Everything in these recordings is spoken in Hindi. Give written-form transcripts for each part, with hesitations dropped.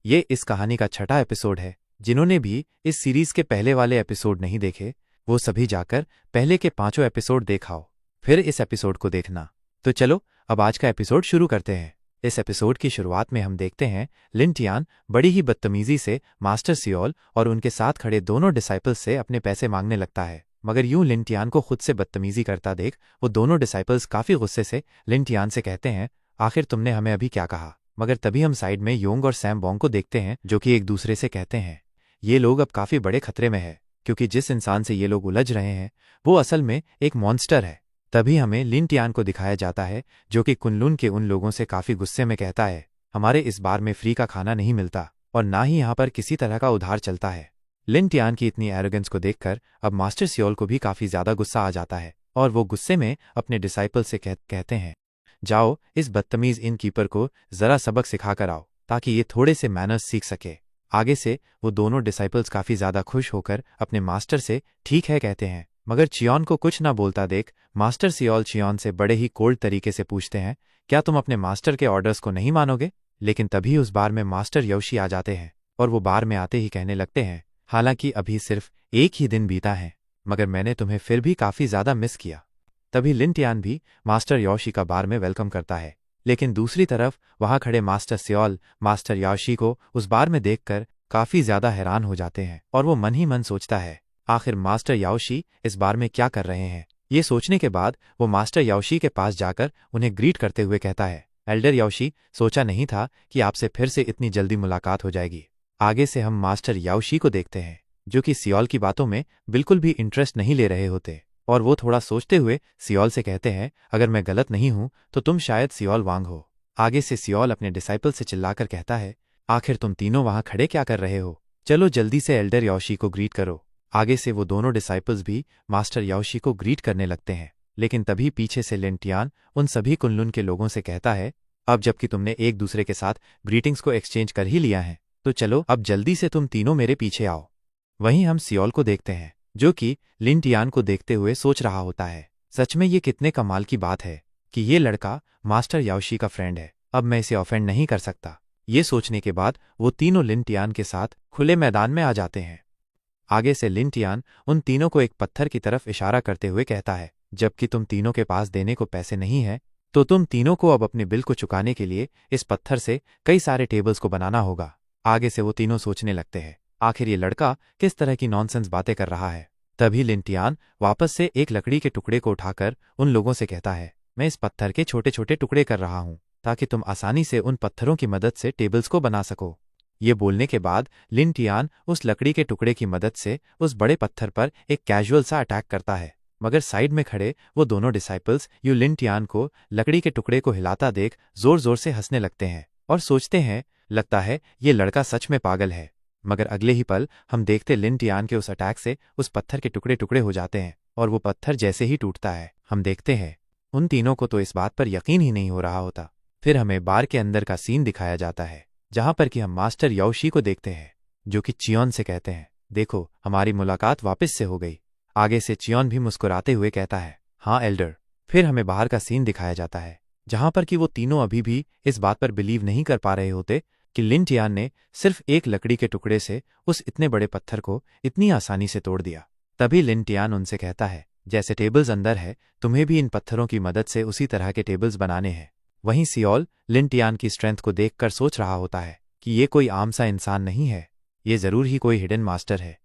ये इस कहानी का छठा एपिसोड है। जिन्होंने भी इस सीरीज के पहले वाले एपिसोड नहीं देखे वो सभी जाकर पहले के 5 एपिसोड देखाओ, फिर इस एपिसोड को देखना। तो चलो अब आज का एपिसोड शुरू करते हैं। इस एपिसोड की शुरुआत में हम देखते हैं लिन टियान बड़ी ही बदतमीजी से मास्टर सियोल और उनके साथ खड़े दोनों डिसाइपल्स से अपने पैसे मांगने लगता है। मगर यूं लिन टियान को खुद से बदतमीजी करता देख वो दोनों डिसाइपल्स काफी गुस्से से लिन टियान से कहते हैं, आखिर तुमने हमें अभी क्या कहा। मगर तभी हम साइड में योंग और सैम बोंग को देखते हैं जो कि एक दूसरे से कहते हैं ये लोग अब काफी बड़े खतरे में है, क्योंकि जिस इंसान से ये लोग उलझ रहे हैं वो असल में एक मॉन्स्टर है। तभी हमें लिन टियान को दिखाया जाता है जो कि कुनलुन के उन लोगों से काफी गुस्से में कहता है, हमारे इस बार में फ्री का खाना नहीं मिलता और ना ही यहाँ पर किसी तरह का उधार चलता है। लिन टियान की इतनी एरोगेंस को देखकर अब मास्टर सियोल को भी काफी ज्यादा गुस्सा आ जाता है और वो गुस्से में अपने डिसाइपल से कहते हैं, जाओ इस बदतमीज इन कीपर को जरा सबक सिखाकर आओ ताकि ये थोड़े से मैनर्स सीख सके। आगे से वो दोनों डिसाइपल्स काफी ज्यादा खुश होकर अपने मास्टर से ठीक है कहते हैं। मगर चियोन को कुछ ना बोलता देख मास्टर सियोल चियोन से बड़े ही कोल्ड तरीके से पूछते हैं, क्या तुम अपने मास्टर के ऑर्डर्स को नहीं मानोगे। लेकिन तभी उस बार में मास्टर योशी आ जाते हैं और वो बार में आते ही कहने लगते हैं, हालांकि अभी सिर्फ एक ही दिन बीता है मगर मैंने तुम्हें फिर भी काफी ज्यादा मिस किया। तभी लिन टियान भी मास्टर योशी का बार में वेलकम करता है, लेकिन दूसरी तरफ वहां खड़े मास्टर सियोल मास्टर योशी को उस बार में देखकर काफी ज्यादा हैरान हो जाते हैं और वो मन ही मन सोचता है, आखिर मास्टर योशी इस बार में क्या कर रहे हैं। ये सोचने के बाद वो मास्टर योशी के पास जाकर उन्हें ग्रीट करते हुए कहता है, एल्डर योशी, सोचा नहीं था कि आपसे फिर से इतनी जल्दी मुलाकात हो जाएगी। आगे से हम मास्टर योशी को देखते हैं जो कि सियोल की बातों में बिल्कुल भी इंटरेस्ट नहीं ले रहे होते और वो थोड़ा सोचते हुए सियोल से कहते हैं, अगर मैं गलत नहीं हूं तो तुम शायद सियोल वांग हो। आगे से सियोल अपने डिसाइपल से चिल्लाकर कहता है, आखिर तुम तीनों वहां खड़े क्या कर रहे हो, चलो जल्दी से एल्डर योशी को ग्रीट करो। आगे से वो दोनों डिसाइपल्स भी मास्टर योशी को ग्रीट करने लगते हैं, लेकिन तभी पीछे से लिन टियान उन सभी कुनलुन के लोगों से कहता है, अब जबकि तुमने एक दूसरे के साथ ग्रीटिंग्स को एक्सचेंज कर ही लिया है तो चलो अब जल्दी से तुम तीनों मेरे पीछे आओ। वहीं हम सियोल को देखते हैं जो कि लिन टियान को देखते हुए सोच रहा होता है, सच में ये कितने कमाल की बात है कि ये लड़का मास्टर योशी का फ्रेंड है, अब मैं इसे ऑफेंड नहीं कर सकता। ये सोचने के बाद वो तीनों लिन टियान के साथ खुले मैदान में आ जाते हैं। आगे से लिन टियान उन तीनों को एक पत्थर की तरफ इशारा करते हुए कहता है, जबकि तुम तीनों के पास देने को पैसे नहीं है तो तुम तीनों को अब अपने बिल को चुकाने के लिए इस पत्थर से कई सारे टेबल्स को बनाना होगा। आगे से वो तीनों सोचने लगते हैं, आखिर ये लड़का किस तरह की नॉनसेंस बातें कर रहा है। तभी लिन टियान वापस से एक लकड़ी के टुकड़े को उठाकर उन लोगों से कहता है, मैं इस पत्थर के छोटे छोटे टुकड़े कर रहा हूं ताकि तुम आसानी से उन पत्थरों की मदद से टेबल्स को बना सको। ये बोलने के बाद लिन टियान उस लकड़ी के टुकड़े की मदद से उस बड़े पत्थर पर एक कैजुअल सा अटैक करता है। मगर साइड में खड़े वो दोनों डिसाइपल्स यू लिन टियान को लकड़ी के टुकड़े को हिलाता देख जोर जोर से हंसने लगते हैं और सोचते हैं, लगता है ये लड़का सच में पागल है। मगर अगले ही पल हम देखते लिन टियान के उस अटैक से उस पत्थर के टुकड़े टुकड़े हो जाते हैं और वो पत्थर जैसे ही टूटता है हम देखते हैं उन तीनों को तो इस बात पर यकीन ही नहीं हो रहा होता। फिर हमें बार के अंदर का सीन दिखाया जाता है जहां पर कि हम मास्टर योशी को देखते हैं जो कि चियोन से कहते हैं, देखो हमारी मुलाकात वापस से हो गई। आगे से चियोन भी मुस्कुराते हुए कहता है, हाँ एल्डर। फिर हमें बाहर का सीन दिखाया जाता है जहां पर कि वो तीनों अभी भी इस बात पर बिलीव नहीं कर पा रहे होते कि लिन टियान ने सिर्फ एक लकड़ी के टुकड़े से उस इतने बड़े पत्थर को इतनी आसानी से तोड़ दिया। तभी लिन टियान उनसे कहता है, जैसे टेबल्स अंदर है तुम्हें भी इन पत्थरों की मदद से उसी तरह के टेबल्स बनाने हैं। वहीं सियोल लिन टियान की स्ट्रेंथ को देखकर सोच रहा होता है कि ये कोई आम सा इंसान नहीं है, ये जरूर ही कोई हिडन मास्टर है।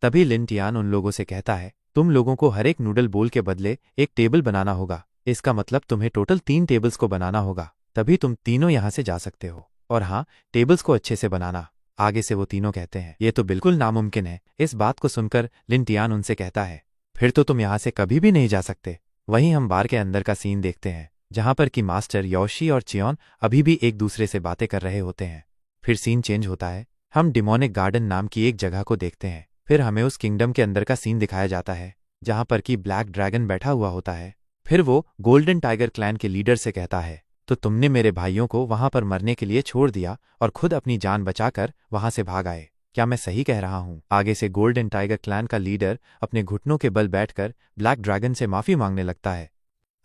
तभी लिन टियान उन लोगों से कहता है, तुम लोगों को हर एक नूडल बोल के बदले एक टेबल बनाना होगा, इसका मतलब तुम्हें टोटल 3 टेबल्स को बनाना होगा, तभी तुम तीनों यहां से जा सकते हो। और हाँ, टेबल्स को अच्छे से बनाना। आगे से वो तीनों कहते हैं, ये तो बिल्कुल नामुमकिन है। इस बात को सुनकर लिन टियान उनसे कहता है, फिर तो तुम यहां से कभी भी नहीं जा सकते। वहीं हम बार के अंदर का सीन देखते हैं जहां पर कि मास्टर योशी और चियोन अभी भी एक दूसरे से बातें कर रहे होते हैं। फिर सीन चेंज होता है, हम डिमोनिक गार्डन नाम की एक जगह को देखते हैं। फिर हमें उस किंगडम के अंदर का सीन दिखाया जाता है जहां पर कि ब्लैक ड्रैगन बैठा हुआ होता है। फिर वो गोल्डन टाइगर क्लैन के लीडर से कहता है, तो तुमने मेरे भाइयों को वहां पर मरने के लिए छोड़ दिया और खुद अपनी जान बचाकर वहां से भाग आए, क्या मैं सही कह रहा हूं। आगे से गोल्डन टाइगर क्लैन का लीडर अपने घुटनों के बल बैठकर ब्लैक ड्रैगन से माफी मांगने लगता है।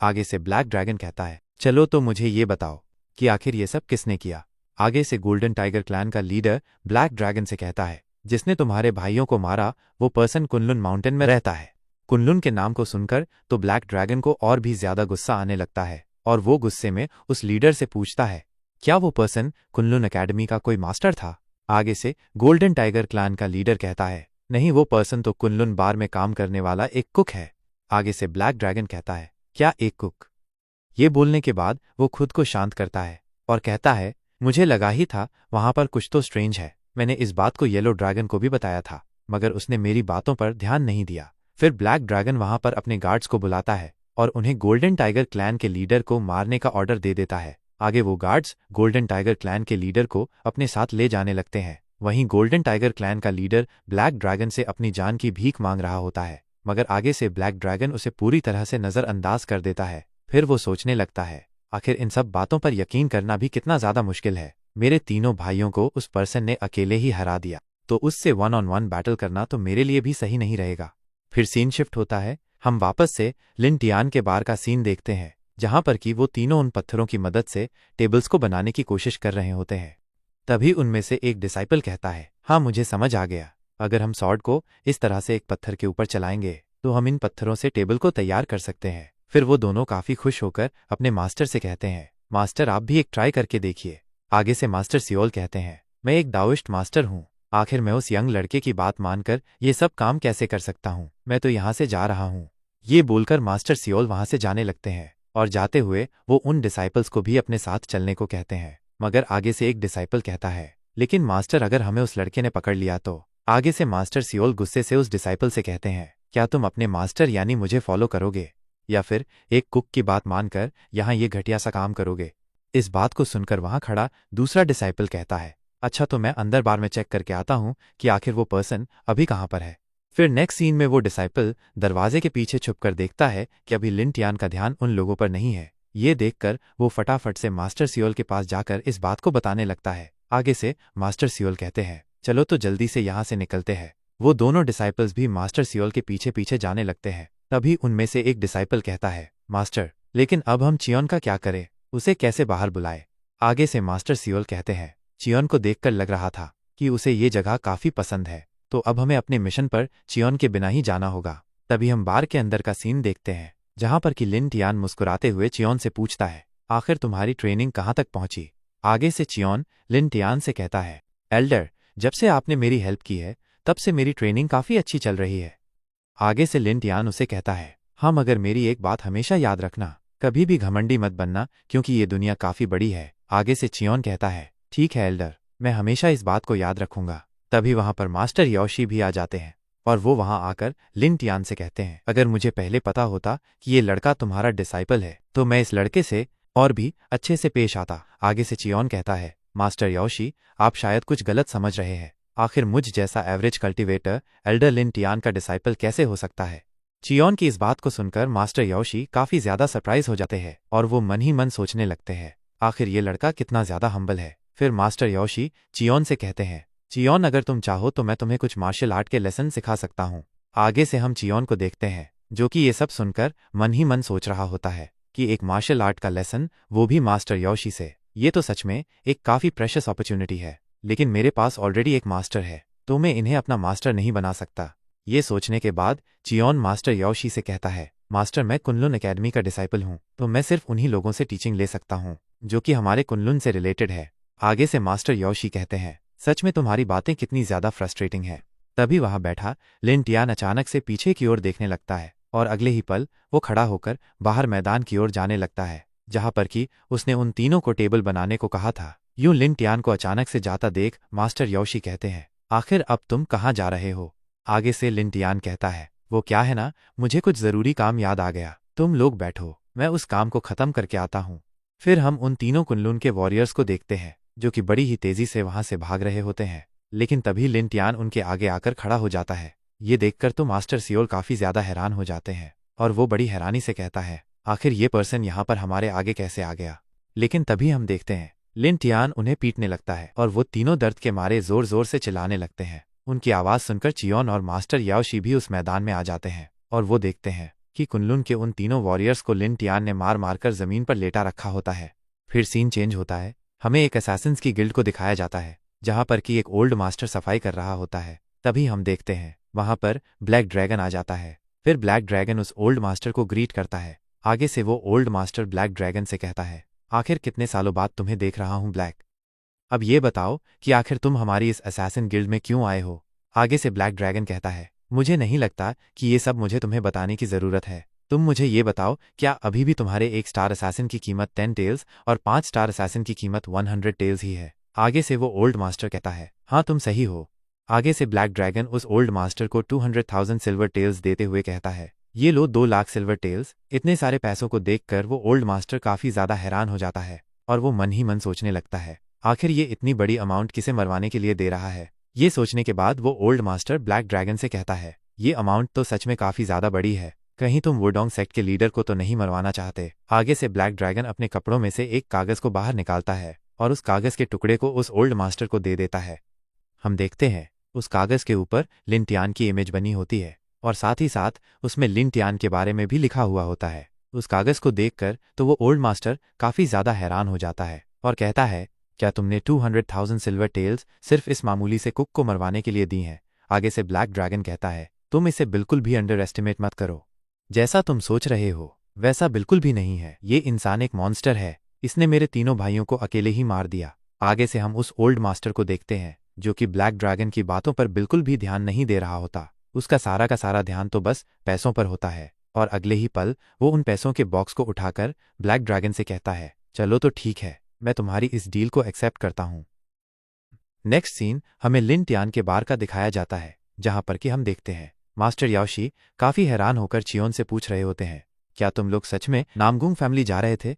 आगे से ब्लैक ड्रैगन कहता है, चलो तो मुझे ये बताओ कि आखिर ये सब किसने किया। आगे से गोल्डन टाइगर क्लैन का लीडर ब्लैक ड्रैगन से कहता है, जिसने तुम्हारे भाइयों को मारा वो पर्सन कुनलुन माउंटेन में रहता है। कुनलुन के नाम को सुनकर तो ब्लैक ड्रैगन को और भी ज्यादा गुस्सा आने लगता है और वो गुस्से में उस लीडर से पूछता है, क्या वो पर्सन कुनलुन एकेडमी का कोई मास्टर था। आगे से गोल्डन टाइगर क्लैन का लीडर कहता है, नहीं, वो पर्सन तो कुनलुन बार में काम करने वाला एक कुक है। आगे से ब्लैक ड्रैगन कहता है, क्या एक कुक। ये बोलने के बाद वो खुद को शांत करता है और कहता है, मुझे लगा ही था वहां पर कुछ तो स्ट्रेंज है। मैंने इस बात को येलो ड्रैगन को भी बताया था, मगर उसने मेरी बातों पर ध्यान नहीं दिया। फिर ब्लैक ड्रैगन वहां पर अपने गार्ड्स को बुलाता है और उन्हें गोल्डन टाइगर क्लैन के लीडर को मारने का ऑर्डर दे देता है। आगे वो गार्ड्स गोल्डन टाइगर क्लैन के लीडर को अपने साथ ले जाने लगते हैं। वहीं गोल्डन टाइगर क्लैन का लीडर ब्लैक ड्रैगन से अपनी जान की भीख मांग रहा होता है, मगर आगे से ब्लैक ड्रैगन उसे पूरी तरह से नजरअंदाज कर देता है। फिर वो सोचने लगता है, आखिर इन सब बातों पर यकीन करना भी कितना ज्यादा मुश्किल है। मेरे तीनों भाइयों को उस पर्सन ने अकेले ही हरा दिया, तो उससे 1-on-1 बैटल करना तो मेरे लिए भी सही नहीं रहेगा। फिर सीन शिफ्ट होता है, हम वापस से लिन टियान के बार का सीन देखते हैं, जहां पर कि वो तीनों उन पत्थरों की मदद से टेबल्स को बनाने की कोशिश कर रहे होते हैं। तभी उनमें से एक डिसाइपल कहता है, हाँ, मुझे समझ आ गया, अगर हम सॉर्ड को इस तरह से एक पत्थर के ऊपर चलाएंगे तो हम इन पत्थरों से टेबल को तैयार कर सकते हैं। फिर वो दोनों काफी खुश होकर अपने मास्टर से कहते हैं, मास्टर आप भी एक ट्राई करके देखिए। आगे से मास्टर सियोल कहते हैं, मैं एक दाओइस्ट मास्टर हूँ, आखिर मैं उस यंग लड़के की बात मानकर ये सब काम कैसे कर सकता हूँ, मैं तो यहाँ से जा रहा हूँ। ये बोलकर मास्टर सियोल वहां से जाने लगते हैं और जाते हुए वो उन डिसाइपल्स को भी अपने साथ चलने को कहते हैं। मगर आगे से एक डिसाइपल कहता है, लेकिन मास्टर अगर हमें उस लड़के ने पकड़ लिया तो। आगे से मास्टर सियोल गुस्से से उस डिसाइपल से कहते हैं, क्या तुम अपने मास्टर यानी मुझे फॉलो करोगे या फिर एक कुक की बात मानकर यहाँ ये घटिया सा काम करोगे। इस बात को सुनकर वहां खड़ा दूसरा डिसाइपल कहता है, अच्छा, तो मैं अंदर बार में चेक करके आता हूँ कि आखिर वो पर्सन अभी कहाँ पर है। फिर नेक्स्ट सीन में वो डिसाइपल दरवाजे के पीछे छुपकर देखता है कि अभी लिन टियान का ध्यान उन लोगों पर नहीं है। ये देखकर वो फटाफट से मास्टर सियोल के पास जाकर इस बात को बताने लगता है। आगे से मास्टर सियोल कहते हैं, चलो तो जल्दी से यहाँ से निकलते हैं। वो दोनों डिसाइपल्स भी मास्टर सियोल के पीछे पीछे जाने लगते हैं। तभी उनमें से एक डिसाइपल कहता है, मास्टर, लेकिन अब हम चियोन का क्या करें, उसे कैसे बाहर बुलाए। आगे से मास्टर सियोल कहते हैं, चियोन को देखकर लग रहा था कि उसे ये जगह काफी पसंद है, तो अब हमें अपने मिशन पर चियोन के बिना ही जाना होगा। तभी हम बार के अंदर का सीन देखते हैं, जहां पर कि लिन टियान मुस्कुराते हुए चियोन से पूछता है, आखिर तुम्हारी ट्रेनिंग कहाँ तक पहुंची। आगे से चियोन लिन टियान से कहता है, एल्डर, जब से आपने मेरी हेल्प की है तब से मेरी ट्रेनिंग काफी अच्छी चल रही है। आगे से लिन टियान उसे कहता है, हाँ, मगर मेरी एक बात हमेशा याद रखना, कभी भी घमंडी मत बनना, क्योंकि ये दुनिया काफी बड़ी है। आगे से चियोन कहता है, ठीक है एल्डर, मैं हमेशा इस बात को याद रखूंगा। तभी वहां पर मास्टर योशी भी आ जाते हैं और वो वहां आकर लिन टियान से कहते हैं, अगर मुझे पहले पता होता कि ये लड़का तुम्हारा डिसाइपल है तो मैं इस लड़के से और भी अच्छे से पेश आता। आगे से चियोन कहता है, मास्टर योशी, आप शायद कुछ गलत समझ रहे हैं, आखिर मुझ जैसा एवरेज कल्टीवेटर एल्डर लिन टियान का डिसाइपल कैसे हो सकता है। चियोन की इस बात को सुनकर मास्टर योशी काफी ज्यादा सरप्राइज हो जाते हैं और वो मन ही मन सोचने लगते हैं, आखिर ये लड़का कितना ज्यादा हम्बल है। फिर मास्टर योशी चियोन से कहते हैं, चियोन, अगर तुम चाहो तो मैं तुम्हें कुछ मार्शल आर्ट के लेसन सिखा सकता हूँ। आगे से हम चियोन को देखते हैं, जो कि ये सब सुनकर मन ही मन सोच रहा होता है कि एक मार्शल आर्ट का लेसन, वो भी मास्टर योशी से, ये तो सच में एक काफी प्रेशियस अपॉर्चुनिटी है, लेकिन मेरे पास ऑलरेडी एक मास्टर है तो मैं इन्हें अपना मास्टर नहीं बना सकता। ये सोचने के बाद चियोन मास्टर योशी से कहता है, मास्टर, मैं कुनलुन एकेडमी का डिसाइपल हूँ, तो मैं सिर्फ उन्हीं लोगों से टीचिंग ले सकता हूँ जो कि हमारे कुनलुन से रिलेटेड है। आगे से मास्टर योशी कहते हैं, सच में तुम्हारी बातें कितनी ज्यादा फ्रस्ट्रेटिंग है। तभी वहां बैठा लिन टियान अचानक से पीछे की ओर देखने लगता है और अगले ही पल वो खड़ा होकर बाहर मैदान की ओर जाने लगता है, जहां पर कि उसने उन तीनों को टेबल बनाने को कहा था। यूं लिन टियान को अचानक से जाता देख मास्टर योशी कहते हैं, आखिर अब तुम कहाँ जा रहे हो। आगे से लिन टियान कहता है, वो क्या है ना, मुझे कुछ जरूरी काम याद आ गया, तुम लोग बैठो, मैं उस काम को खत्म करके आता हूँ। फिर हम उन तीनों कुनलुन के वॉरियर्स को देखते हैं, जो कि बड़ी ही तेजी से वहां से भाग रहे होते हैं, लेकिन तभी लिन टियान उनके आगे आकर खड़ा हो जाता है। ये देखकर तो मास्टर सियोल काफी ज्यादा हैरान हो जाते हैं और वो बड़ी हैरानी से कहता है, आखिर ये पर्सन यहाँ पर हमारे आगे कैसे आ गया। लेकिन तभी हम देखते हैं लिन टियान उन्हें पीटने लगता है और वो तीनों दर्द के मारे जोर जोर से चिल्लाने लगते हैं। उनकी आवाज सुनकर चियोन और मास्टर याओशी भी उस मैदान में आ जाते हैं और वो देखते हैं कि कुनलुन के उन तीनों वॉरियर्स को लिन टियान ने मार मारकर जमीन पर लेटा रखा होता है। फिर सीन चेंज होता है, हमें एक असैसिन्स की गिल्ड को दिखाया जाता है जहां पर कि एक ओल्ड मास्टर सफाई कर रहा होता है। तभी हम देखते हैं वहां पर ब्लैक ड्रैगन आ जाता है। फिर ब्लैक ड्रैगन उस ओल्ड मास्टर को ग्रीट करता है। आगे से वो ओल्ड मास्टर ब्लैक ड्रैगन से कहता है, आखिर कितने सालों बाद तुम्हें देख रहा हूं ब्लैक। अब ये बताओ कि आखिर तुम हमारी इस असैसिन गिल्ड में क्यों आए हो। आगे से ब्लैक ड्रैगन कहता है, मुझे नहीं लगता कि ये सब मुझे तुम्हें बताने की जरूरत है। तुम मुझे ये बताओ, क्या अभी भी तुम्हारे एक स्टार असैसिन की कीमत 10 टेल्स और 5 स्टार असैसिन की कीमत 100 टेल्स ही है। आगे से वो ओल्ड मास्टर कहता है, हाँ तुम सही हो। आगे से ब्लैक ड्रैगन उस ओल्ड मास्टर को 200,000 सिल्वर टेल्स देते हुए कहता है, ये लो 2 लाख सिल्वर टेल्स। इतने सारे पैसों को देखकर वो ओल्ड मास्टर काफी ज्यादा हैरान हो जाता है और वो मन ही मन सोचने लगता है, आखिर ये इतनी बड़ी अमाउंट किसे मरवाने के लिए दे रहा है। ये सोचने के बाद वो ओल्ड मास्टर ब्लैक ड्रैगन से कहता है, ये अमाउंट तो सच में काफी ज्यादा बड़ी है, कहीं तुम वुडोंग सेक्ट के लीडर को तो नहीं मरवाना चाहते। आगे से ब्लैक ड्रैगन अपने कपड़ों में से एक कागज को बाहर निकालता है और उस कागज के टुकड़े को उस ओल्ड मास्टर को दे देता है। हम देखते हैं उस कागज के ऊपर लिन टियान की इमेज बनी होती है और साथ ही साथ उसमें लिन टियान के बारे में भी लिखा हुआ होता है। उस कागज को देखकर तो वो ओल्ड मास्टर काफी ज्यादा हैरान हो जाता है और कहता है, क्या तुमने 200,000 सिल्वर टेल्स सिर्फ इस मामूली से कुक को मरवाने के लिए दी हैं। आगे से ब्लैक ड्रैगन कहता है, तुम इसे बिल्कुल भी अंडर एस्टिमेट मत करो। जैसा तुम सोच रहे हो वैसा बिल्कुल भी नहीं है। ये इंसान एक मॉन्स्टर है, इसने मेरे तीनों भाइयों को अकेले ही मार दिया। आगे से हम उस ओल्ड मास्टर को देखते हैं जो कि ब्लैक ड्रैगन की बातों पर बिल्कुल भी ध्यान नहीं दे रहा होता। उसका सारा का सारा ध्यान तो बस पैसों पर होता है और अगले ही पल वो उन पैसों के बॉक्स को उठाकर ब्लैक ड्रैगन से कहता है, चलो तो ठीक है, मैं तुम्हारी इस डील को एक्सेप्ट करता हूं। नेक्स्ट सीन हमें लिन टियान के बार का दिखाया जाता है जहां पर कि हम देखते हैं मास्टर याओशी काफी हैरान होकर चियोन से पूछ रहे होते हैं, क्या तुम लोग सच में नामगुंग फैमिली जा रहे थे।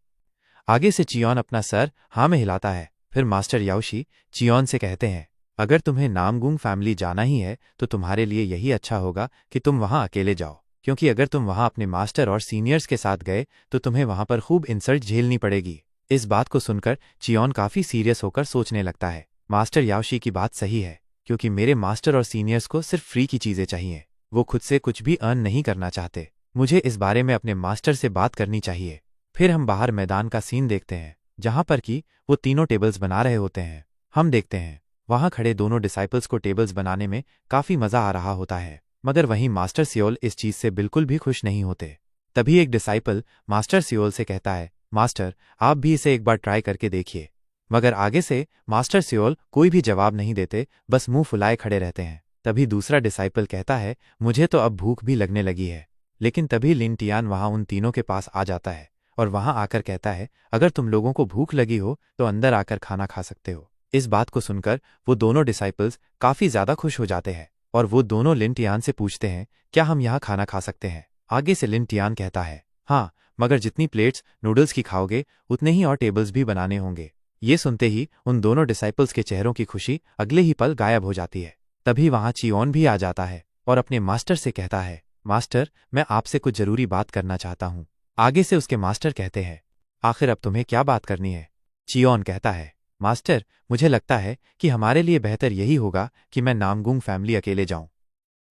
आगे से चियोन अपना सर हाँ में हिलाता है। फिर मास्टर याओशी चियोन से कहते हैं, अगर तुम्हें नामगुंग फैमिली जाना ही है तो तुम्हारे लिए यही अच्छा होगा कि तुम वहां अकेले जाओ, क्योंकि अगर तुम वहां अपने मास्टर और सीनियर्स के साथ गए तो तुम्हें वहां पर खूब इंसल्ट झेलनी पड़ेगी। इस बात को सुनकर चियोन काफी सीरियस होकर सोचने लगता है, मास्टर याओशी की बात सही है, क्योंकि मेरे मास्टर और सीनियर्स को सिर्फ फ्री की चीजें चाहिए, वो खुद से कुछ भी अर्न नहीं करना चाहते। मुझे इस बारे में अपने मास्टर से बात करनी चाहिए। फिर हम बाहर मैदान का सीन देखते हैं जहां पर कि वो तीनों टेबल्स बना रहे होते हैं। हम देखते हैं वहां खड़े दोनों डिसाइपल्स को टेबल्स बनाने में काफी मजा आ रहा होता है, मगर वहीं मास्टर सियोल इस चीज से बिल्कुल भी खुश नहीं होते। तभी एक डिसाइपल मास्टर सियोल से कहता है, मास्टर आप भी इसे एक बार ट्राई करके देखिए। मगर आगे से मास्टर सियोल कोई भी जवाब नहीं देते, बस मुंह फुलाए खड़े रहते हैं। तभी दूसरा डिसाइपल कहता है, मुझे तो अब भूख भी लगने लगी है। लेकिन तभी लिन टियान वहां उन तीनों के पास आ जाता है और वहां आकर कहता है, अगर तुम लोगों को भूख लगी हो तो अंदर आकर खाना खा सकते हो। इस बात को सुनकर वो दोनों डिसाइपल्स काफी ज्यादा खुश हो जाते हैं और वो दोनों लिन टियान से पूछते हैं, क्या हम यहाँ खाना खा सकते हैं। आगे से लिन टियान कहता है, हाँ, मगर जितनी प्लेट्स नूडल्स की खाओगे उतने ही और टेबल्स भी बनाने होंगे। ये सुनते ही उन दोनों डिसाइपल्स के चेहरों की खुशी अगले ही पल गायब हो जाती है। तभी वहां चियोन भी आ जाता है और अपने मास्टर से कहता है, मास्टर मैं आपसे कुछ जरूरी बात करना चाहता हूँ। आगे से उसके मास्टर कहते हैं, आखिर अब तुम्हें क्या बात करनी है। चियोन कहता है, मास्टर मुझे लगता है कि हमारे लिए बेहतर यही होगा कि मैं नामगुंग फैमिली अकेले जाऊं।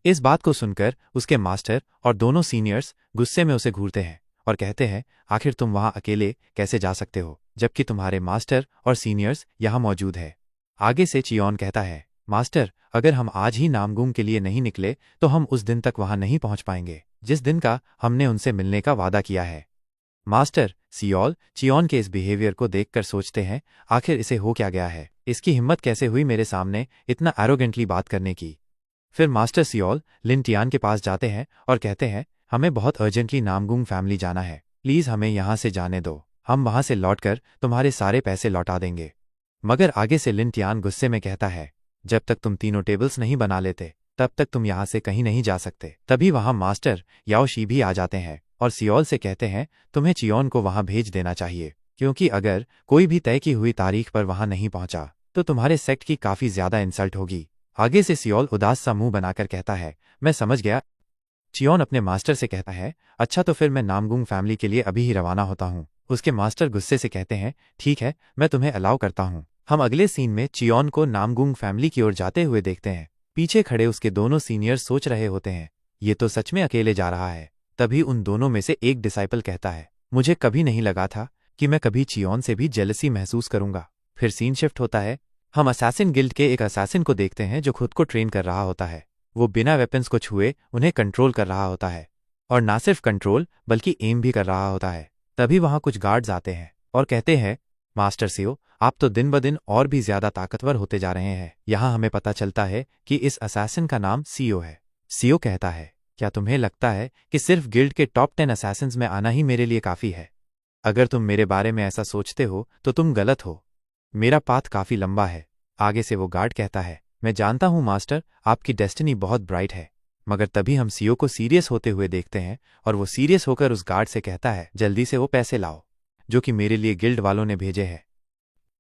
इस बात को सुनकर उसके मास्टर और दोनों सीनियर्स गुस्से में उसे घूरते हैं और कहते हैं, आखिर तुम वहां अकेले कैसे जा सकते हो जबकि तुम्हारे मास्टर और सीनियर्स यहां मौजूद है। आगे से चियोन कहता है, मास्टर अगर हम आज ही नामगुंग के लिए नहीं निकले तो हम उस दिन तक वहां नहीं पहुंच पाएंगे जिस दिन का हमने उनसे मिलने का वादा किया है। मास्टर सियोल चियोन के इस बिहेवियर को देखकर सोचते हैं, आखिर इसे हो क्या गया है, इसकी हिम्मत कैसे हुई मेरे सामने इतना एरोगेंटली बात करने की। फिर मास्टर सियोल लिन टियान के पास जाते हैं और कहते हैं, हमें बहुत अर्जेंटली नामगुंग फैमिली जाना है, प्लीज हमें यहां से जाने दो, हम वहां से लौटकर तुम्हारे सारे पैसे लौटा देंगे। मगर आगे से लिन टियान गुस्से में कहता है, जब तक तुम तीनों टेबल्स नहीं बना लेते तब तक तुम यहां से कहीं नहीं जा सकते। तभी वहां मास्टर याओशी भी आ जाते हैं और सियोल से कहते हैं, तुम्हें चियोन को वहां भेज देना चाहिए, क्योंकि अगर कोई भी तय की हुई तारीख पर वहां नहीं पहुंचा तो तुम्हारे सेक्ट की काफी ज्यादा इंसल्ट होगी। आगे से सियोल उदास सा मुंह बनाकर कहता है, मैं समझ गया। चियोन अपने मास्टर से कहता है, अच्छा तो फिर मैं नामगुंग फैमिली के लिए अभी ही रवाना होता हूँ। उसके मास्टर गुस्से से कहते हैं, ठीक है, मैं तुम्हें अलाउ करता हूँ। हम अगले सीन में चियोन को नामगुंग फैमिली की ओर जाते हुए देखते हैं। पीछे खड़े उसके दोनों सीनियर सोच रहे होते हैं, ये तो सच में अकेले जा रहा है। तभी उन दोनों में से एक डिसाइपल कहता है, मुझे कभी नहीं लगा था कि मैं कभी चियोन से भी जेलसी महसूस करूंगा। फिर सीन शिफ्ट होता है। हम असैसिन गिल्ड के एक असैसिन को देखते हैं जो खुद को ट्रेन कर रहा होता है। वो बिना वेपन्स को छुए उन्हें कंट्रोल कर रहा होता है, और ना सिर्फ कंट्रोल बल्कि एम भी कर रहा होता है। तभी वहां कुछ गार्ड्स आते हैं और कहते हैं, मास्टर सीओ, आप तो दिन ब दिन और भी ज्यादा ताकतवर होते जा रहे हैं। यहाँ हमें पता चलता है कि इस असैसिन का नाम सीओ है। सीओ कहता है, क्या तुम्हें लगता है कि सिर्फ गिल्ड के टॉप 10 असैसिन्स में आना ही मेरे लिए काफी है? अगर तुम मेरे बारे में ऐसा सोचते हो तो तुम गलत हो। मेरा पाथ काफी लंबा है। आगे से वो गार्ड कहता है, मैं जानता हूं मास्टर, आपकी डेस्टिनी बहुत ब्राइट है। मगर तभी हम सीओ को सीरियस होते हुए देखते हैं और वो सीरियस होकर उस गार्ड से कहता है, जल्दी से वो पैसे लाओ जो कि मेरे लिए गिल्ड वालों ने भेजे हैं।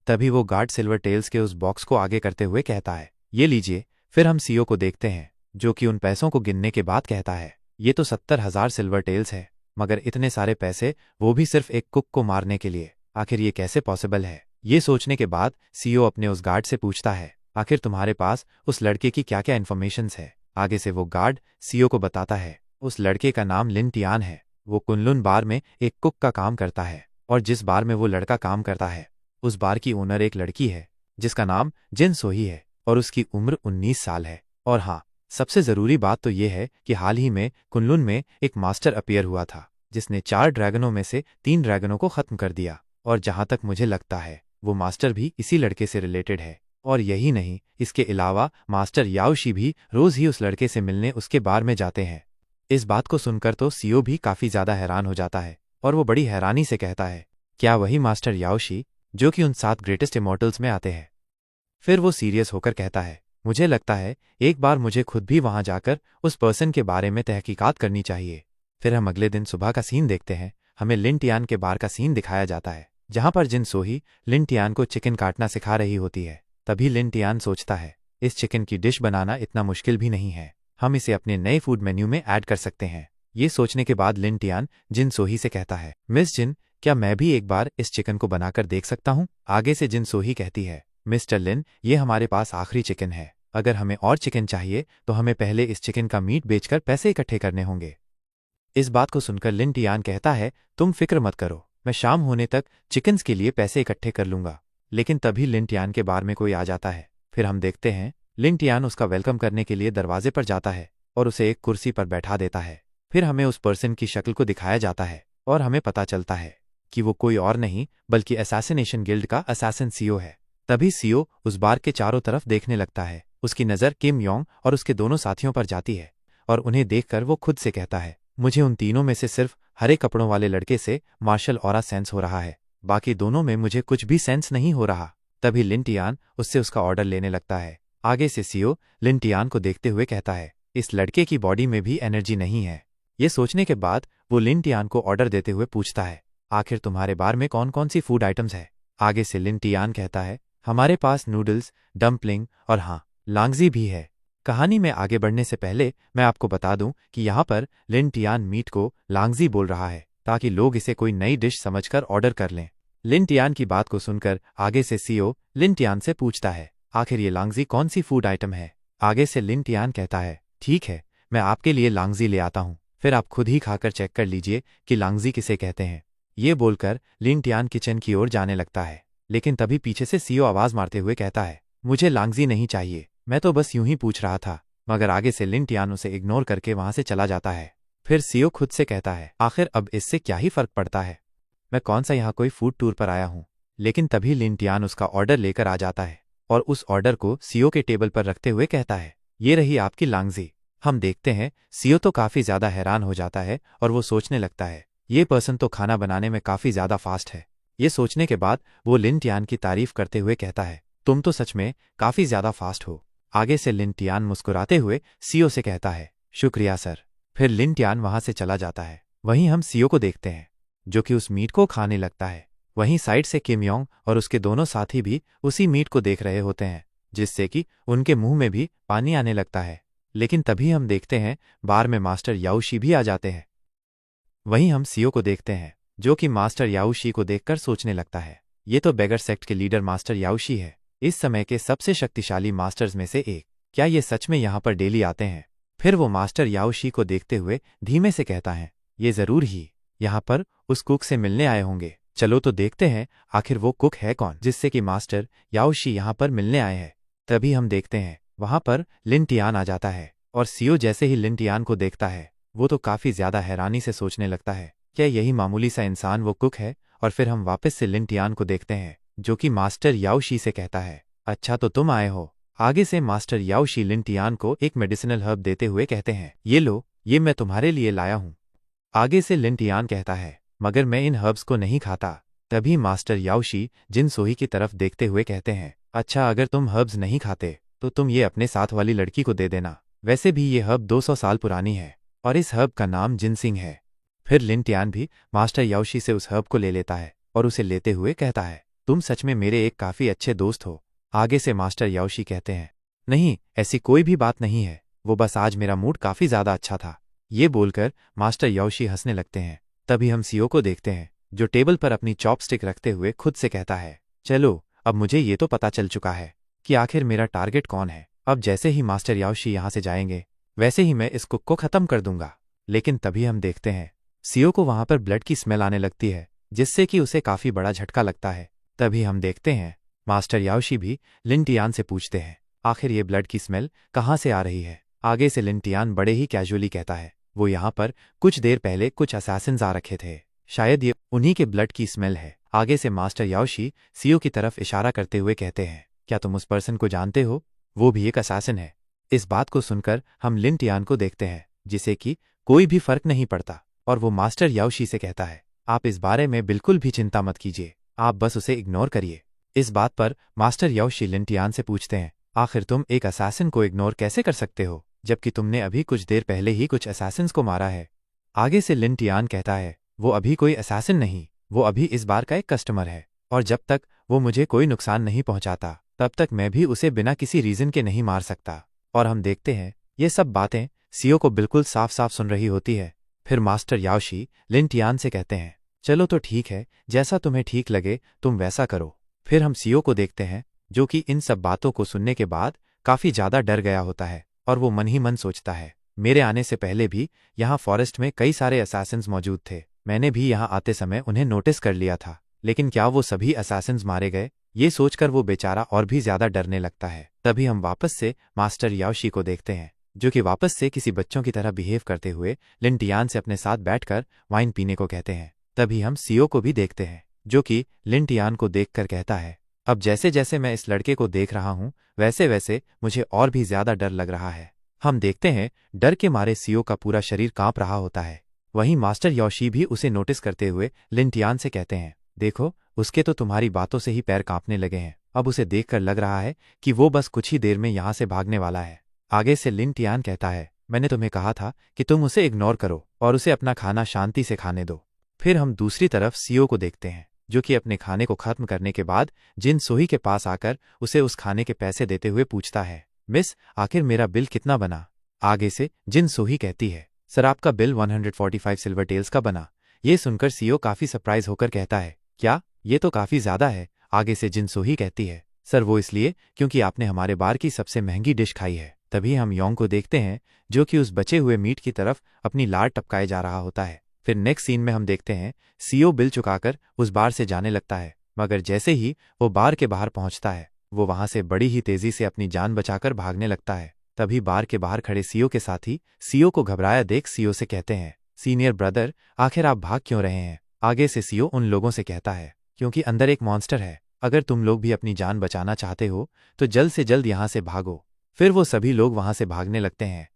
तभी वो गार्ड सिल्वर टेल्स के उस बॉक्स को आगे करते हुए कहता है, ये लीजिए। फिर हम सीओ को देखते हैं जो कि उन पैसों को गिनने के बाद कहता है, ये तो 70,000 सिल्वर टेल्स है, मगर इतने सारे पैसे, वो भी सिर्फ एक कुक को मारने के लिए। आखिर ये कैसे पॉसिबल है? ये सोचने के बाद सीओ अपने उस गार्ड से पूछता है, आखिर तुम्हारे पास उस लड़के की क्या क्या इन्फॉर्मेशंस है? आगे से वो गार्ड सीओ को बताता है, उस लड़के का नाम लिन टियान है। वो कुनलुन बार में एक कुक का काम करता है, और जिस बार में वो लड़का काम करता है उस बार की ओनर एक लड़की है जिसका नाम जिन सोही है, और उसकी उम्र 19 साल है। और हाँ, सबसे जरूरी बात तो ये है कि हाल ही में कुनलुन में एक मास्टर अपीयर हुआ था जिसने 4 ड्रैगनों में से 3 ड्रैगनों को खत्म कर दिया, और जहां तक मुझे लगता है वो मास्टर भी इसी लड़के से रिलेटेड है। और यही नहीं, इसके अलावा मास्टर याओशी भी रोज ही उस लड़के से मिलने उसके बार में जाते हैं। इस बात को सुनकर तो सीओ भी काफी ज्यादा हैरान हो जाता है, और वो बड़ी हैरानी से कहता है, क्या वही मास्टर याओशी जो कि उन 7 ग्रेटेस्ट इमॉर्टल्स में आते हैं? फिर वो सीरियस होकर कहता है, मुझे लगता है एक बार मुझे खुद भी वहां जाकर उस पर्सन के बारे में तहकीकात करनी चाहिए। फिर हम अगले दिन सुबह का सीन देखते हैं। हमें लिन टियान के बार का सीन दिखाया जाता है जहां पर जिन सोही लिन टियान को चिकन काटना सिखा रही होती है। तभी लिन टियान सोचता है, इस चिकन की डिश बनाना इतना मुश्किल भी नहीं है, हम इसे अपने नए फूड मेन्यू में ऐड कर सकते हैं। ये सोचने के बाद लिन टियान जिन सोही से कहता है, मिस जिन, क्या मैं भी एक बार इस चिकन को बनाकर देख सकता हूँ? आगे से जिन सोही कहती है, मिस्टर लिन, ये हमारे पास आखिरी चिकन है। अगर हमें और चिकन चाहिए तो हमें पहले इस चिकन का मीट बेचकर पैसे इकट्ठे करने होंगे। इस बात को सुनकर लिन टियान कहता है, तुम फिक्र मत करो, मैं शाम होने तक चिकन्स के लिए पैसे इकट्ठे कर लूंगा। लेकिन तभी लिन टियान के बार में कोई आ जाता है। फिर हम देखते हैं लिन टियान उसका वेलकम करने के लिए दरवाजे पर जाता है और उसे एक कुर्सी पर बैठा देता है। फिर हमें उस पर्सन की शक्ल को दिखाया जाता है और हमें पता चलता है कि वो कोई और नहीं बल्कि असैसिनेशन गिल्ड का असैसिन सीओ है। तभी सीओ उस बार के चारों तरफ देखने लगता है। उसकी नज़र किम योंग और उसके दोनों साथियों पर जाती है और उन्हें देखकर वो खुद से कहता है, मुझे उन तीनों में से सिर्फ हरे कपड़ों वाले लड़के से मार्शल ऑरा सेंस हो रहा है, बाकी दोनों में मुझे कुछ भी सेंस नहीं हो रहा। तभी लिन टियान उससे उसका ऑर्डर लेने लगता है। आगे से सीओ लिन टियान को देखते हुए कहता है, इस लड़के की बॉडी में भी एनर्जी नहीं है। ये सोचने के बाद वो लिन टियान को ऑर्डर देते हुए पूछता है, आखिर तुम्हारे बार में कौन कौन सी फूड आइटम्स है? आगे से लिन टियान कहता है, हमारे पास नूडल्स, डम्पलिंग और हाँ, लांगजी भी है। कहानी में आगे बढ़ने से पहले मैं आपको बता दूं कि यहाँ पर लिन टियान मीट को लांगजी बोल रहा है ताकि लोग इसे कोई नई डिश समझकर ऑर्डर कर लें। लिन टियान की बात को सुनकर आगे से सीओ लिन टियान से पूछता है, आखिर ये लांगजी कौन सी फूड आइटम है? आगे से लिन टियान कहता है, ठीक है, मैं आपके लिए लांगजी ले आता हूँ, फिर आप खुद ही खाकर चेक कर लीजिए कि लांगजी किसे कहते हैं। ये बोलकर लिन टियान किचन की ओर जाने लगता है, लेकिन तभी पीछे से सीओ आवाज मारते हुए कहता है, मुझे लांगजी नहीं चाहिए, मैं तो बस यूं ही पूछ रहा था। मगर आगे से लिन टियान उसे इग्नोर करके वहां से चला जाता है। फिर सीओ खुद से कहता है, आखिर अब इससे क्या ही फर्क पड़ता है, मैं कौन सा यहाँ कोई फूड टूर पर आया हूँ। लेकिन तभी लिन टियान उसका ऑर्डर लेकर आ जाता है और उस ऑर्डर को सीओ के टेबल पर रखते हुए कहता है, ये रही आपकी लांगजी। हम देखते हैं सीओ तो काफी ज्यादा हैरान हो जाता है और वो सोचने लगता है, ये पर्सन तो खाना बनाने में काफी ज्यादा फास्ट है। ये सोचने के बाद वो लिन टियान की तारीफ करते हुए कहता है, तुम तो सच में काफी ज्यादा फास्ट हो। आगे से लिन टियान मुस्कुराते हुए सीओ से कहता है, शुक्रिया सर। फिर लिन टियान वहां से चला जाता है। वहीं हम सीओ को देखते हैं जो कि उस मीट को खाने लगता है। वहीं साइड से किम योंग और उसके दोनों साथी भी उसी मीट को देख रहे होते हैं, जिससे कि उनके मुंह में भी पानी आने लगता है। लेकिन तभी हम देखते हैं बार में मास्टर याओशी भी आ जाते हैं। वहीं हम सीओ को देखते हैं जो कि मास्टर याओशी को देखकर सोचने लगता है, ये तो बेगर सेक्ट के लीडर मास्टर याओशी है, इस समय के सबसे शक्तिशाली मास्टर्स में से एक। क्या ये सच में यहाँ पर डेली आते हैं? फिर वो मास्टर याओशी को देखते हुए धीमे से कहता है, ये जरूर ही यहाँ पर उस कुक से मिलने आए होंगे चलो तो देखते हैं आखिर वो कुक है कौन जिससे कि मास्टर याओशी यहाँ पर मिलने आए हैं। तभी हम देखते हैं वहाँ पर लिन टियान आ जाता है और सीओ जैसे ही लिन टियान को देखता है वो तो काफ़ी ज़्यादा हैरानी से सोचने लगता है क्या यही मामूली सा इंसान वो कुक है। और फिर हम वापस से लिन टियान को देखते हैं जो कि मास्टर याओशी से कहता है अच्छा तो तुम आए हो। आगे से मास्टर याओशी लिन टियान को एक मेडिसिनल हर्ब देते हुए कहते हैं ये लो ये मैं तुम्हारे लिए लाया हूँ। आगे से लिन टियान कहता है मगर मैं इन हर्ब्स को नहीं खाता। तभी मास्टर याओशी जिन सोही की तरफ देखते हुए कहते हैं अच्छा अगर तुम हर्ब्स नहीं खाते तो तुम ये अपने साथ वाली लड़की को दे देना। वैसे भी ये हर्ब 200 साल पुरानी है और इस हर्ब का नाम जिनसिंग है। फिर लिन टियान भी मास्टर याओशी से उस हर्ब को ले लेता है और उसे लेते हुए कहता है तुम सच में मेरे एक काफ़ी अच्छे दोस्त हो। आगे से मास्टर याओशी कहते हैं नहीं ऐसी कोई भी बात नहीं है वो बस आज मेरा मूड काफ़ी ज़्यादा अच्छा था। ये बोलकर मास्टर याओशी हंसने लगते हैं। तभी हम सीओ को देखते हैं जो टेबल पर अपनी चॉपस्टिक रखते हुए खुद से कहता है चलो अब मुझे ये तो पता चल चुका है कि आखिर मेरा टारगेट कौन है। अब जैसे ही मास्टर याओशी यहाँ से जाएंगे वैसे ही मैं इस कुक को ख़त्म कर दूंगा। लेकिन तभी हम देखते हैं सीओ को वहाँ पर ब्लड की स्मेल आने लगती है जिससे कि उसे काफ़ी बड़ा झटका लगता है। तभी हम देखते हैं मास्टर याओशी भी लिन टियान से पूछते हैं आखिर ये ब्लड की स्मेल कहाँ से आ रही है। आगे से लिन टियान बड़े ही कैजुअली कहता है वो यहाँ पर कुछ देर पहले कुछ असैसिन्स आ रखे थे शायद ये उन्हीं के ब्लड की स्मेल है। आगे से मास्टर याओशी सीओ की तरफ इशारा करते हुए कहते हैं क्या तुम उस पर्सन को जानते हो वो भी एक असैसिन है। इस बात को सुनकर हम लिन टियान को देखते हैं जिसे कि कोई भी फर्क नहीं पड़ता और वो मास्टर याओशी से कहता है आप इस बारे में बिल्कुल भी चिंता मत कीजिए आप बस उसे इग्नोर करिए। इस बात पर मास्टर याओशी लिन टियान से पूछते हैं आखिर तुम एक असैसिन को इग्नोर कैसे कर सकते हो जबकि तुमने अभी कुछ देर पहले ही कुछ असैसिन्स को मारा है। आगे से लिन टियान कहता है वो अभी कोई असैसिन नहीं वो अभी इस बार का एक कस्टमर है और जब तक वो मुझे कोई नुकसान नहीं पहुंचाता तब तक मैं भी उसे बिना किसी रीज़न के नहीं मार सकता। और हम देखते हैं ये सब बातें सीओ को बिल्कुल साफ साफ सुन रही होती है। फिर मास्टर याओशी लिन टियान से कहते हैं चलो तो ठीक है जैसा तुम्हें ठीक लगे तुम वैसा करो। फिर हम सीओ को देखते हैं जो कि इन सब बातों को सुनने के बाद काफ़ी ज़्यादा डर गया होता है और वो मन ही मन सोचता है मेरे आने से पहले भी यहाँ फॉरेस्ट में कई सारे असैसिन्स मौजूद थे मैंने भी यहाँ आते समय उन्हें नोटिस कर लिया था लेकिन क्या वो सभी असैसिन्स मारे गए ये सोचकर वो बेचारा और भी ज़्यादा डरने लगता है। तभी हम वापस से मास्टर याओशी को देखते हैं जो कि वापस से किसी बच्चों की तरह बिहेव करते हुए लिन टियान से अपने साथ बैठकर वाइन पीने को कहते हैं। तभी हम सीओ को भी देखते हैं जो कि लिन टियान को देखकर कहता है अब जैसे जैसे मैं इस लड़के को देख रहा हूँ वैसे वैसे मुझे और भी ज़्यादा डर लग रहा है। हम देखते हैं डर के मारे सीओ का पूरा शरीर कांप रहा होता है। वहीं मास्टर याओशी भी उसे नोटिस करते हुए लिन टियान से कहते हैं देखो उसके तो तुम्हारी बातों से ही पैर कांपने लगे हैं अब उसे देखकर लग रहा है कि वो बस कुछ ही देर में यहाँ से भागने वाला है। आगे से लिन टियान कहता है मैंने तुम्हें कहा था कि तुम उसे इग्नोर करो और उसे अपना खाना शांति से खाने दो। फिर हम दूसरी तरफ सीओ को देखते हैं जो कि अपने खाने को खत्म करने के बाद जिन सोही के पास आकर उसे उस खाने के पैसे देते हुए पूछता है मिस आखिर मेरा बिल कितना बना। आगे से जिन सोही कहती है सर आपका बिल 145 सिल्वर टेल्स का बना। ये सुनकर सीओ काफ़ी सरप्राइज होकर कहता है क्या ये तो काफ़ी ज़्यादा है। आगे से जिन सोही कहती है सर वो इसलिए क्योंकि आपने हमारे बार की सबसे महंगी डिश खाई है। तभी हम योंग को देखते हैं जो कि उस बचे हुए मीट की तरफ अपनी लार टपकाए जा रहा होता है। फिर नेक्स्ट सीन में हम देखते हैं सीओ बिल चुकाकर उस बार से जाने लगता है मगर जैसे ही वो बार के बाहर पहुंचता है वो वहां से बड़ी ही तेजी से अपनी जान बचाकर भागने लगता है। तभी बार के बाहर खड़े सीओ के साथी सीओ को घबराया देख सीओ से कहते हैं सीनियर ब्रदर आखिर आप भाग क्यों रहे हैं। आगे से सीओ उन लोगों से कहता है क्योंकि अंदर एक मॉन्स्टर है अगर तुम लोग भी अपनी जान बचाना चाहते हो तो जल्द से जल्द यहाँ से भागो। फिर वो सभी लोग वहां से भागने लगते हैं।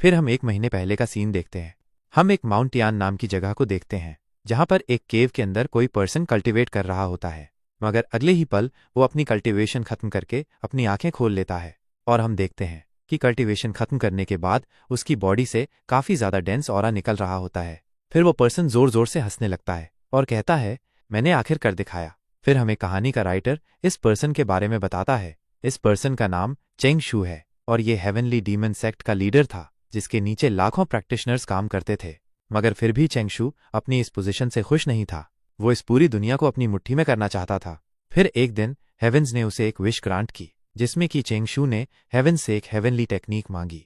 फिर हम 1 महीने पहले का सीन देखते हैं। हम एक माउंट टियान नाम की जगह को देखते हैं जहां पर एक केव के अंदर कोई पर्सन कल्टिवेट कर रहा होता है मगर अगले ही पल वो अपनी कल्टिवेशन खत्म करके अपनी आंखें खोल लेता है और हम देखते हैं कि कल्टिवेशन खत्म करने के बाद उसकी बॉडी से काफ़ी ज़्यादा डेंस ऑरा निकल रहा होता है। फिर वो पर्सन ज़ोर ज़ोर से हंसने लगता है और कहता है मैंने आखिर कर दिखाया। फिर हमें कहानी का राइटर इस पर्सन के बारे में बताता है। इस पर्सन का नाम चेंग शू है और ये हेवनली डीमन सेक्ट का लीडर था जिसके नीचे लाखों प्रैक्टिशनर्स काम करते थे मगर फिर भी चेंग शू अपनी इस पोजीशन से खुश नहीं था। वो इस पूरी दुनिया को अपनी मुट्ठी में करना चाहता था। फिर एक दिन हेवेंस ने उसे एक विश ग्रांट की जिसमें कि चेंग शू ने हेवेंस से एक हेवनली टेक्निक मांगी।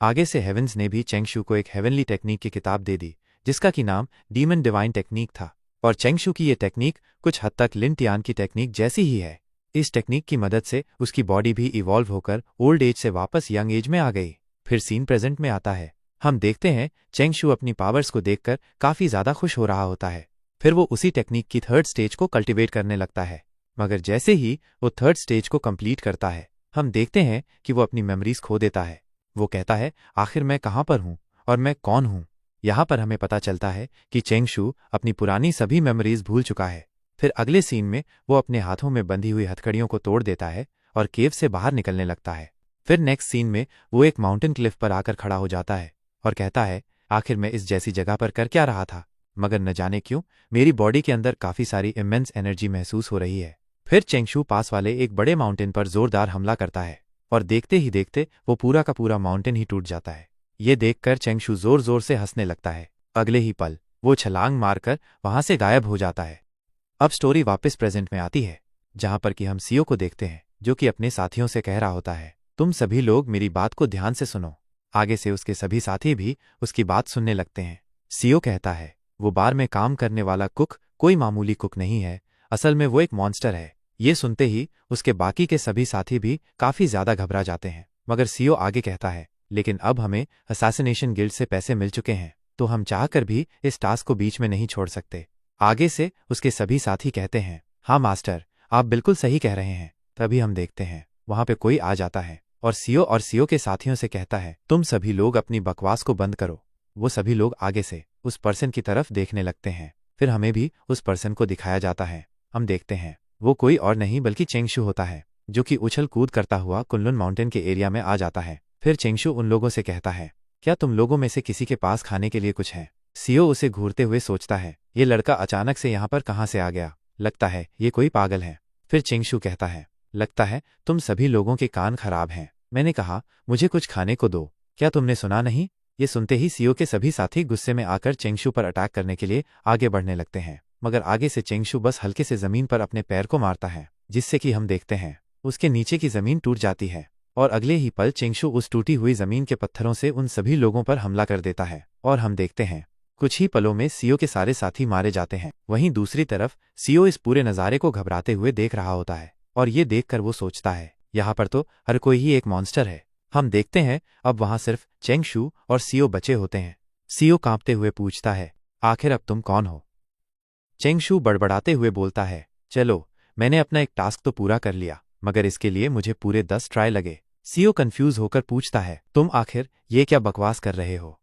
आगे से हेवेंस ने भी चेंग शू को एक हेवनली टेक्निक की किताब दे दी जिसका कि नाम डीमन डिवाइन टेक्निक था और चेंगशू की ये टेक्निक कुछ हद तक लिन टियान की टेक्निक जैसी ही है। इस टेक्निक की मदद से उसकी बॉडी भी इवॉल्व होकर ओल्ड एज से वापस यंग एज में आ गई। फिर सीन प्रेजेंट में आता है। हम देखते हैं चेंगशू अपनी पावर्स को देखकर काफी ज्यादा खुश हो रहा होता है। फिर वो उसी टेक्निक की थर्ड स्टेज को कल्टिवेट करने लगता है। मगर जैसे ही वो थर्ड स्टेज को कंप्लीट करता है, हम देखते हैं कि वो अपनी मेमोरीज खो देता है। वो कहता है, आखिर मैं कहाँ पर हूँ और मैं कौन हूँ। यहाँ पर हमें पता चलता है कि चेंगशू अपनी पुरानी सभी मेमोरीज भूल चुका है। फिर अगले सीन में वो अपने हाथों में बंधी हुई हथकड़ियों को तोड़ देता है और केव से बाहर निकलने लगता है। फिर नेक्स्ट सीन में वो एक माउंटेन क्लिफ पर आकर खड़ा हो जाता है और कहता है, आखिर मैं इस जैसी जगह पर कर क्या रहा था, मगर न जाने क्यों मेरी बॉडी के अंदर काफी सारी इमेंस एनर्जी महसूस हो रही है। फिर चेंगशू पास वाले एक बड़े माउंटेन पर जोरदार हमला करता है और देखते ही देखते वो पूरा का पूरा माउंटेन ही टूट जाता है। ये देखकर चेंगशू जोर जोर से हंसने लगता है। अगले ही पल वो छलांग मारकर वहां से गायब हो जाता है। अब स्टोरी वापस प्रेजेंट में आती है, जहां पर कि हम सीओ को देखते हैं, जो कि अपने साथियों से कह रहा होता है, तुम सभी लोग मेरी बात को ध्यान से सुनो। आगे से उसके सभी साथी भी उसकी बात सुनने लगते हैं। सीओ कहता है, वो बार में काम करने वाला कुक कोई मामूली कुक नहीं है, असल में वो एक मॉन्स्टर है। ये सुनते ही उसके बाकी के सभी साथी भी काफी ज्यादा घबरा जाते हैं। मगर सीओ आगे कहता है, लेकिन अब हमें असैसिनेशन गिल्ड से पैसे मिल चुके हैं, तो हम चाहकर भी इस टास्क को बीच में नहीं छोड़ सकते। आगे से उसके सभी साथी कहते हैं, हाँ मास्टर, आप बिल्कुल सही कह रहे हैं। तभी हम देखते हैं वहां पे कोई आ जाता है और सीओ के साथियों से कहता है, तुम सभी लोग अपनी बकवास को बंद करो। वो सभी लोग आगे से उस पर्सन की तरफ देखने लगते हैं। फिर हमें भी उस पर्सन को दिखाया जाता है। हम देखते हैं वो कोई और नहीं बल्कि चेंगशू होता है, जो कि उछल कूद करता हुआ कुनलुन माउंटेन के एरिया में आ जाता है। फिर चेंगशू उन लोगों से कहता है, क्या तुम लोगों में से किसी के पास खाने के लिए कुछ है। सीओ उसे घूरते हुए सोचता है, ये लड़का अचानक से यहाँ पर कहाँ से आ गया, लगता है ये कोई पागल है। फिर चेंगशू कहता है, लगता है तुम सभी लोगों के कान खराब हैं, मैंने कहा मुझे कुछ खाने को दो, क्या तुमने सुना नहीं। ये सुनते ही सीओ के सभी साथी गुस्से में आकर चेंगशू पर अटैक करने के लिए आगे बढ़ने लगते हैं। मगर आगे से चेंगशू बस हल्के से जमीन पर अपने पैर को मारता है, जिससे कि हम देखते हैं उसके नीचे की जमीन टूट जाती है और अगले ही पल चेंगशू उस टूटी हुई जमीन के पत्थरों से उन सभी लोगों पर हमला कर देता है और हम देखते हैं कुछ ही पलों में सीओ के सारे साथी मारे जाते हैं। वहीं दूसरी तरफ सीओ इस पूरे नज़ारे को घबराते हुए देख रहा होता है और ये देखकर वो सोचता है, यहाँ पर तो हर कोई ही एक मॉन्स्टर है। हम देखते हैं अब वहां सिर्फ चेंगशू और सीओ बचे होते हैं। सीओ कांपते हुए पूछता है, आखिर अब तुम कौन हो। चेंगशू बड़बड़ाते हुए बोलता है, चलो मैंने अपना एक टास्क तो पूरा कर लिया, मगर इसके लिए मुझे पूरे 10 ट्राई लगे। सीओ कंफ्यूज होकर पूछता है, तुम आखिर ये क्या बकवास कर रहे हो।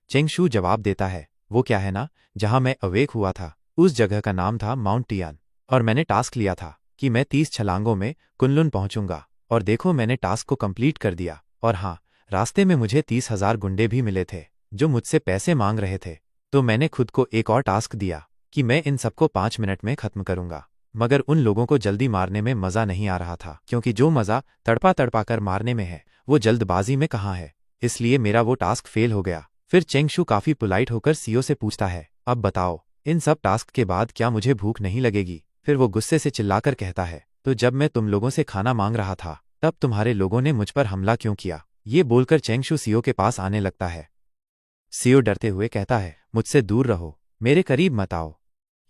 चेंगशू जवाब देता है, वो क्या है ना, जहां मैं अवेक हुआ था उस जगह का नाम था माउंट टियान, और मैंने टास्क लिया था कि मैं 30 छलांगों में कुनलुन पहुंचूंगा, और देखो मैंने टास्क को कंप्लीट कर दिया। और हाँ, रास्ते में मुझे 30,000 गुंडे भी मिले थे जो मुझसे पैसे मांग रहे थे, तो मैंने खुद को एक और टास्क दिया कि मैं इन सबको 5 मिनट में खत्म करूंगा। मगर उन लोगों को जल्दी मारने में मजा नहीं आ रहा था, क्योंकि जो मजा तड़पा तड़पा कर मारने में है वो जल्दबाजी में कहाँ है, इसलिए मेरा वो टास्क फेल हो गया। फिर चेंगशू काफी पोलाइट होकर सीओ से पूछता है, अब बताओ इन सब टास्क के बाद क्या मुझे भूख नहीं लगेगी। फिर वो गुस्से से चिल्लाकर कहता है, तो जब मैं तुम लोगों से खाना मांग रहा था तब तुम्हारे लोगों ने मुझ पर हमला क्यों किया। ये बोलकर चेंगशू सीओ के पास आने लगता है। सीओ डरते हुए कहता है, मुझसे दूर रहो, मेरे करीब मत आओ।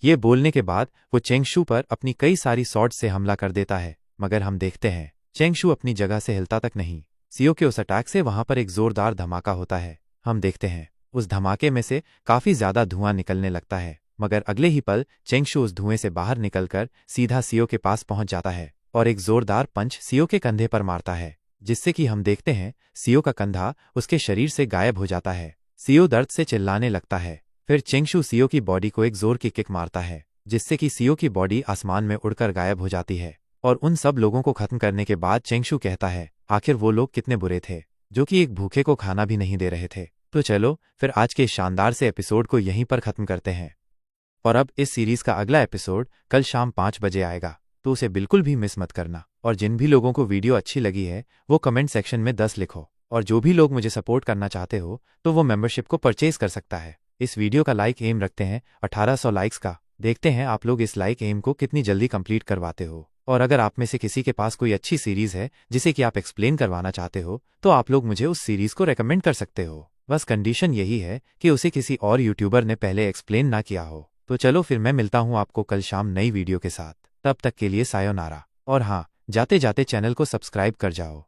ये बोलने के बाद वो चेंगशू पर अपनी कई सारी सॉर्ड से हमला कर देता है, मगर हम देखते हैं चेंगशू अपनी जगह से हिलता तक नहीं। सीओ के उस अटैक से वहां पर एक जोरदार धमाका होता है। हम देखते हैं उस धमाके में से काफी ज्यादा धुआं निकलने लगता है, मगर अगले ही पल चेंगशू उस धुएं से बाहर निकलकर सीधा सीओ के पास पहुंच जाता है और एक जोरदार पंच सीओ के कंधे पर मारता है, जिससे कि हम देखते हैं सीओ का कंधा उसके शरीर से गायब हो जाता है। सीओ दर्द से चिल्लाने लगता है। फिर चेंगशू सीओ की बॉडी को एक जोर की किक मारता है, जिससे कि सीओ की बॉडी आसमान में उड़कर गायब हो जाती है। और उन सब लोगों को खत्म करने के बाद चेंगशू कहता है, आखिर वो लोग कितने बुरे थे जो कि एक भूखे को खाना भी नहीं दे रहे थे। तो चलो फिर आज के शानदार से एपिसोड को यहीं पर खत्म करते हैं। और अब इस सीरीज का अगला एपिसोड कल शाम 5 बजे आएगा, तो उसे बिल्कुल भी मिस मत करना। और जिन भी लोगों को वीडियो अच्छी लगी है वो कमेंट सेक्शन में 10 लिखो, और जो भी लोग मुझे सपोर्ट करना चाहते हो तो वो मेंबरशिप को परचेज कर सकता है। इस वीडियो का लाइक एम रखते हैं 1800 लाइक्स का। देखते हैं आप लोग इस लाइक एम को कितनी जल्दी कंप्लीट करवाते हो। और अगर आप में से किसी के पास कोई अच्छी सीरीज है जिसे कि आप एक्सप्लेन करवाना चाहते हो तो आप लोग मुझे उस सीरीज को रेकमेंड कर सकते हो। बस कंडीशन यही है कि उसे किसी और यूट्यूबर ने पहले एक्सप्लेन ना किया हो। तो चलो फिर मैं मिलता हूँ आपको कल शाम नई वीडियो के साथ। तब तक के लिए सायोनारा। और हाँ, जाते जाते चैनल को सब्सक्राइब कर जाओ।